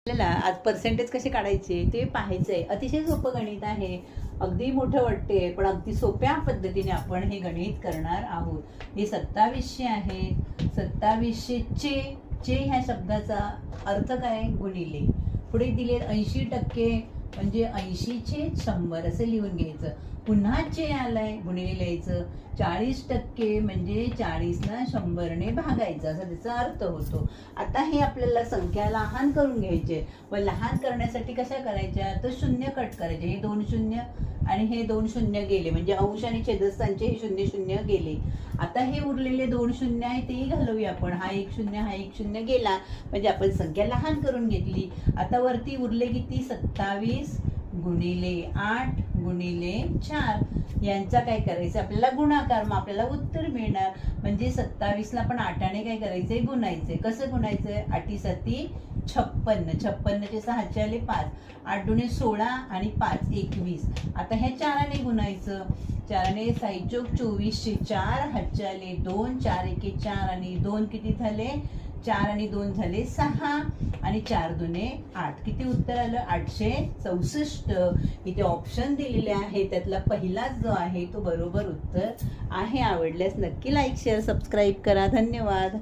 आपल्याला आज पर्सेंटेज कसे काढायचे ते पाहायचंय. अतिशय सोपं गणित आहे. अगदी मोठं वाटते पण अगदी सोप्या पद्धतीने आपण हे गणित करणार आहोत. हे 2700 आहे. 2700 चे ह्या शब्दाचा अर्थ काय? गुणिले. पुढे दिले 80% म्हणजे 80 चे 100 असं लिहून घ्यायचं. पुन्हा चे आलाय गुणिले लिहायचं. 40% म्हणजे 40ला 100ने भागायचं असा त्याचा अर्थ होतो. आता हे आपल्याला संख्या लहान करून घ्यायचे व लहान करण्यासाठी कशा करायच्या तर शून्य कट करायचे. हे 2 शून्य आणि हे 2 शून्य गेले म्हणजे अंश आणि छेदस्थानचे हे 0 0 गेले. आता हे उरलेले 2 शून्य आहे तेही घालूया आपण. हा 1 शून्य हा 1 शून्य गेला म्हणजे आपण संख्या लहान करून घेतली. आता वरती उरले किती? 27 गुणिले 8 गुणिले 4 यांचा काय करायचं आपल्याला गुणाकार. मग आपल्याला उत्तर मिळणार. म्हणजे 27ला पण 8ने काय करायचंय? गुणायचंय. कसं गुणायचंय? 8 7 56. 56चे 6 आले 5. 8 दुणे 16 आणि 5 21. आता ह्या 4ने गुणायचं. 4ने 6 चोक 24चे 4 हातचे आले 2. 4 एके 4 आणि 2 किती झाले? 4 आणि 2 झाले 6 आणि 4 दुणे 8. किती उत्तर आलं? 864. इथे ऑप्शन दिलेले आहे त्यातला पहिलाच जो आहे तो बरोबर उत्तर आहे. आवडल्यास नक्की लाईक शेअर सबस्क्राईब करा. धन्यवाद.